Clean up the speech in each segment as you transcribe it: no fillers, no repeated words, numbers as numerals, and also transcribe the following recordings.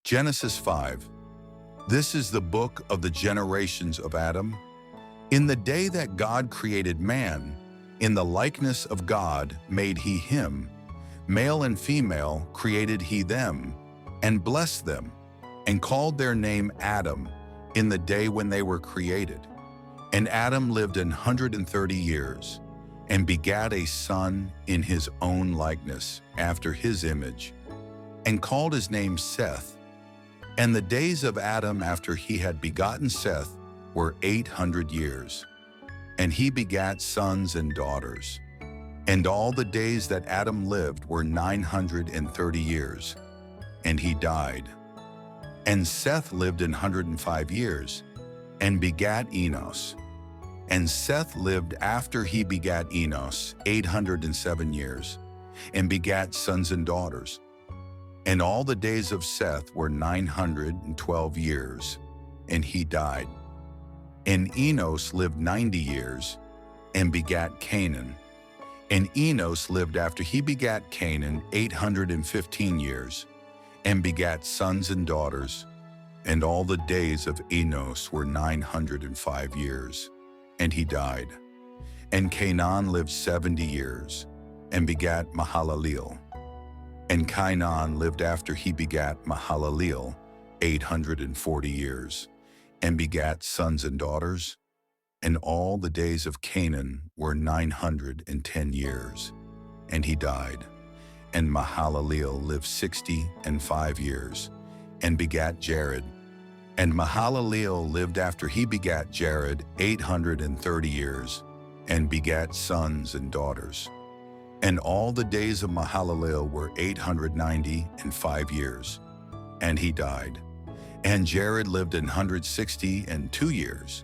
Genesis 5. This is the book of the generations of Adam. In the day that God created man, in the likeness of God made he him, male and female created he them, and blessed them, and called their name Adam in the day when they were created. And Adam lived 130 years, and begat a son in his own likeness, after his image, and called his name Seth. And the days of Adam after he had begotten Seth were 800 years, and he begat sons and daughters. And all the days that Adam lived were 930 years, and he died. And Seth lived 105 years, and begat Enos. And Seth lived after he begat Enos 807 years, and begat sons and daughters. And all the days of Seth were 912 years, and he died. And Enos lived 90 years, and begat Canaan. And Enos lived after he begat Canaan 815 years, and begat sons and daughters. And all the days of Enos were 905 years, and he died. And Canaan lived 70 years, and begat Mahalaleel. And Canaan lived after he begat Mahalaleel 840 years, and begat sons and daughters. And all the days of Canaan were 910 years, and he died. And Mahalaleel lived 65 years, and begat Jared. And Mahalaleel lived after he begat Jared 830 years, and begat sons and daughters. And all the days of Mahalaleel were 895 years, and he died. And Jared lived 162 years,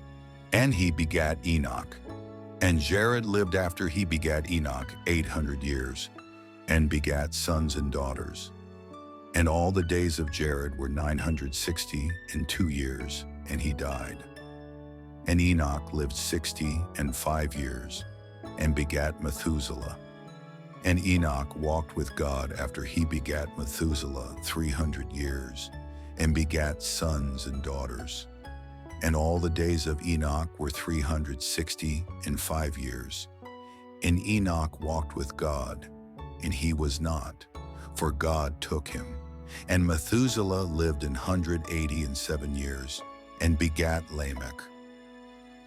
and he begat Enoch. And Jared lived after he begat Enoch 800 years, and begat sons and daughters. And all the days of Jared were 962 years, and he died. And Enoch lived 65 years, and begat Methuselah. And Enoch walked with God after he begat Methuselah 300 years, and begat sons and daughters. And all the days of Enoch were 365 years. And Enoch walked with God, and he was not, for God took him. And Methuselah lived 187 years, and begat Lamech.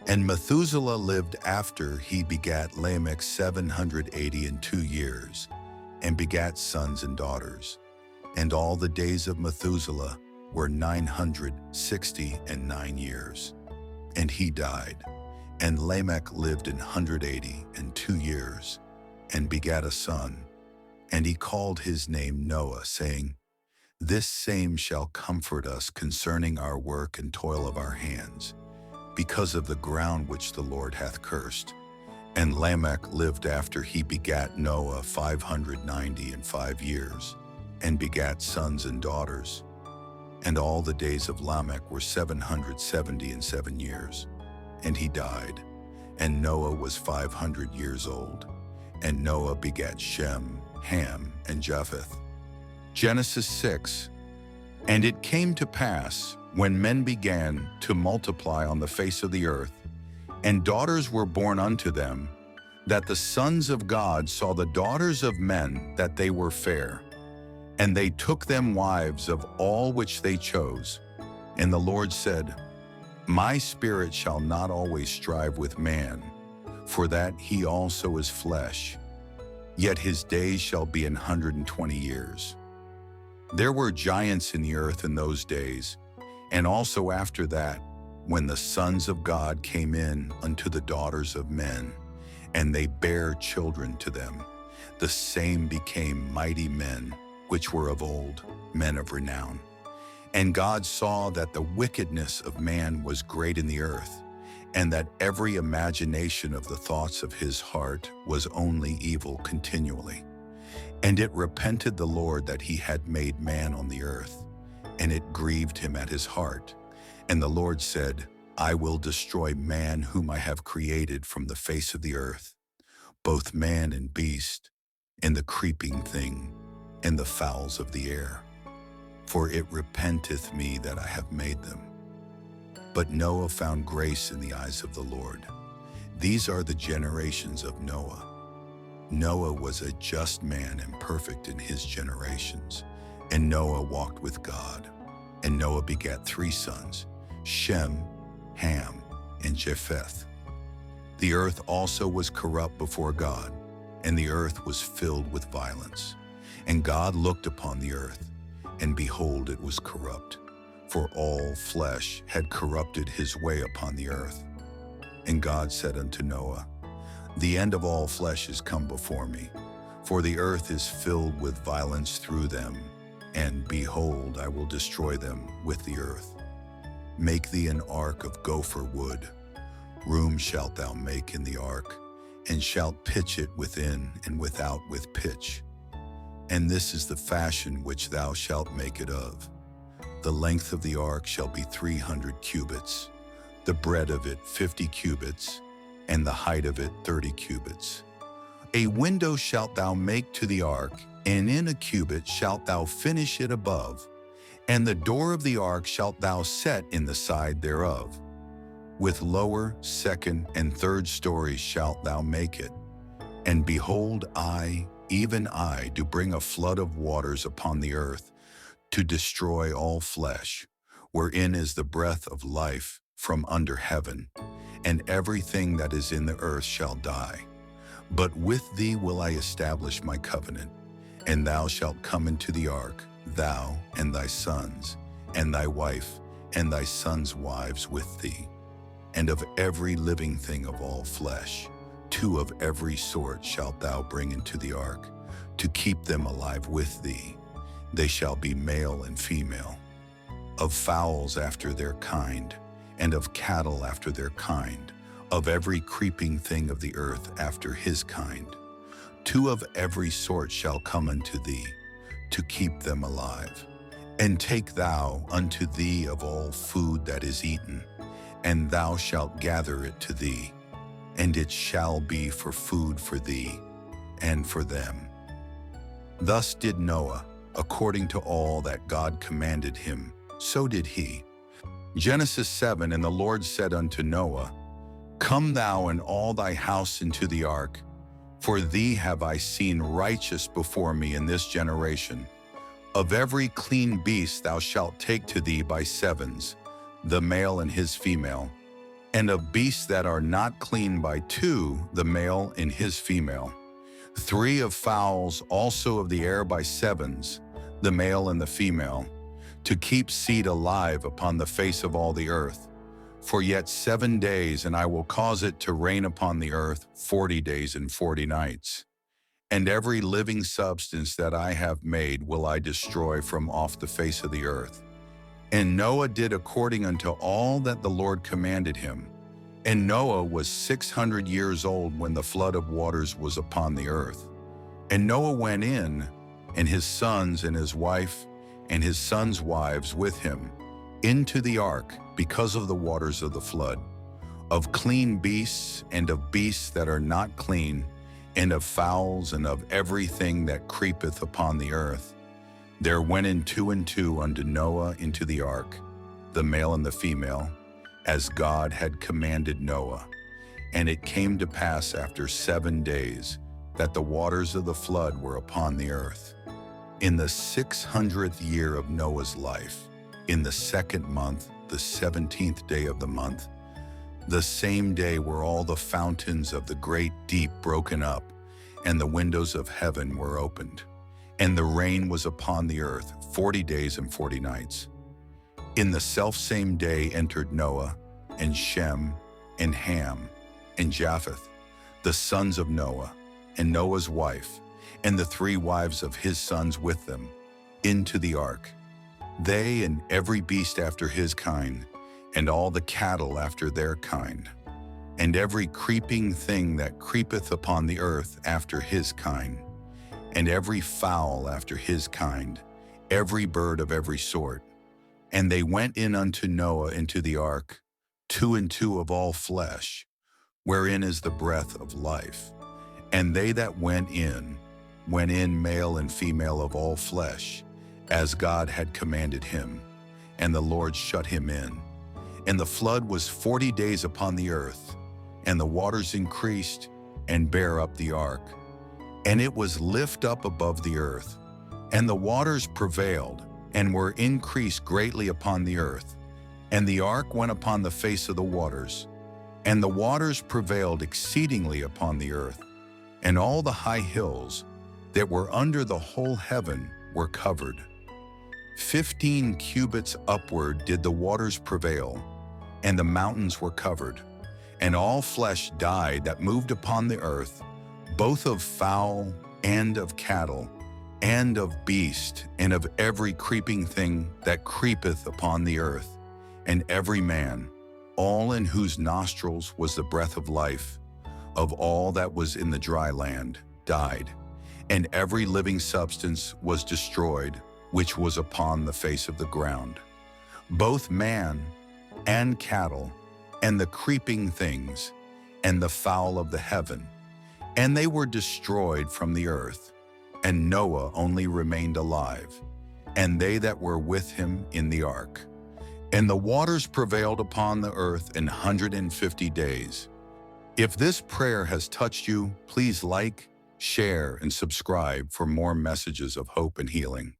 And Methuselah lived after he begat Lamech 782 years, and begat sons and daughters. And all the days of Methuselah were 969 years, and he died. And Lamech lived 182 years, and begat a son. And he called his name Noah, saying, This same shall comfort us concerning our work and toil of our hands, because of the ground which the Lord hath cursed. And Lamech lived after he begat Noah 595 years, and begat sons and daughters. And all the days of Lamech were 777 years, and he died. And Noah was 500 years old. And Noah begat Shem, Ham, and Japheth. Genesis 6. And it came to pass, when men began to multiply on the face of the earth, and daughters were born unto them, that the sons of God saw the daughters of men that they were fair, and they took them wives of all which they chose. And the Lord said, My spirit shall not always strive with man, for that he also is flesh, yet his days shall be 120 years. There were giants in the earth in those days, and also after that, when the sons of God came in unto the daughters of men, and they bare children to them, the same became mighty men, which were of old, men of renown. And God saw that the wickedness of man was great in the earth, and that every imagination of the thoughts of his heart was only evil continually. And it repented the Lord that he had made man on the earth, and it grieved him at his heart. And the Lord said, I will destroy man whom I have created from the face of the earth, both man and beast, and the creeping thing, and the fowls of the air. for it repenteth me that I have made them. But Noah found grace in the eyes of the Lord. These are the generations of Noah. Noah was a just man and perfect in his generations, and Noah walked with God. And Noah begat 3 sons, Shem, Ham, and Japheth. The earth also was corrupt before God, and the earth was filled with violence. And God looked upon the earth, and behold, it was corrupt, for all flesh had corrupted his way upon the earth. And God said unto Noah, The end of all flesh is come before me, for the earth is filled with violence through them, and behold, I will destroy them with the earth. Make thee an ark of gopher wood. Room shalt thou make in the ark, and shalt pitch it within and without with pitch. And this is the fashion which thou shalt make it of. The length of the ark shall be 300 cubits, the breadth of it 50 cubits, and the height of it 30 cubits. A window shalt thou make to the ark, and in a cubit shalt thou finish it above, and the door of the ark shalt thou set in the side thereof. With lower, second, and third stories shalt thou make it. And behold, I, even I, do bring a flood of waters upon the earth, to destroy all flesh, wherein is the breath of life from under heaven, and everything that is in the earth shall die. But with thee will I establish my covenant, and thou shalt come into the ark, thou and thy sons, and thy wife, and thy sons' wives with thee. And of every living thing of all flesh, 2 of every sort shalt thou bring into the ark, to keep them alive with thee. They shall be male and female. Of fowls after their kind, and of cattle after their kind, of every creeping thing of the earth after his kind. 2 of every sort shall come unto thee, to keep them alive. And take thou unto thee of all food that is eaten, and thou shalt gather it to thee, and it shall be for food for thee and for them. Thus did Noah, according to all that God commanded him, so did he. Genesis 7. And the Lord said unto Noah, Come thou and all thy house into the ark, for thee have I seen righteous before me in this generation. Of every clean beast thou shalt take to thee by 7s, the male and his female, and of beasts that are not clean by 2, the male and his female. 3 of fowls also of the air by 7s, the male and the female, to keep seed alive upon the face of all the earth. For yet 7 days, and I will cause it to rain upon the earth 40 days and 40 nights. And every living substance that I have made will I destroy from off the face of the earth. And Noah did according unto all that the Lord commanded him. And Noah was 600 years old when the flood of waters was upon the earth. And Noah went in, and his sons and his wife and his sons' wives with him, into the ark because of the waters of the flood, of clean beasts and of beasts that are not clean, and of fowls and of everything that creepeth upon the earth. There went in 2 and 2 unto Noah into the ark, the male and the female, as God had commanded Noah. And it came to pass after 7 days that the waters of the flood were upon the earth. In the 600th year of Noah's life, in the 2nd month, the 17th day of the month, the same day were all the fountains of the great deep broken up, and the windows of heaven were opened. And the rain was upon the earth 40 days and 40 nights. In the selfsame day entered Noah, and Shem, and Ham, and Japheth, the sons of Noah, and Noah's wife, and the 3 wives of his sons with them, into the ark. They and every beast after his kind, and all the cattle after their kind, and every creeping thing that creepeth upon the earth after his kind, and every fowl after his kind, every bird of every sort. And they went in unto Noah into the ark, 2 and 2 of all flesh, wherein is the breath of life. And they that went in male and female of all flesh, as God had commanded him, and the Lord shut him in. And the flood was 40 days upon the earth, and the waters increased and bare up the ark. And it was lift up above the earth, and the waters prevailed, and were increased greatly upon the earth. And the ark went upon the face of the waters, and the waters prevailed exceedingly upon the earth, and all the high hills that were under the whole heaven were covered. 15 cubits upward did the waters prevail, and the mountains were covered. And all flesh died that moved upon the earth, both of fowl and of cattle, and of beast, and of every creeping thing that creepeth upon the earth, and every man, all in whose nostrils was the breath of life, of all that was in the dry land, died. And every living substance was destroyed, which was upon the face of the ground, both man and cattle, and the creeping things, and the fowl of the heaven. And they were destroyed from the earth. And Noah only remained alive, and they that were with him in the ark. And the waters prevailed upon the earth 150 days. If this prayer has touched you, please like, share, and subscribe for more messages of hope and healing.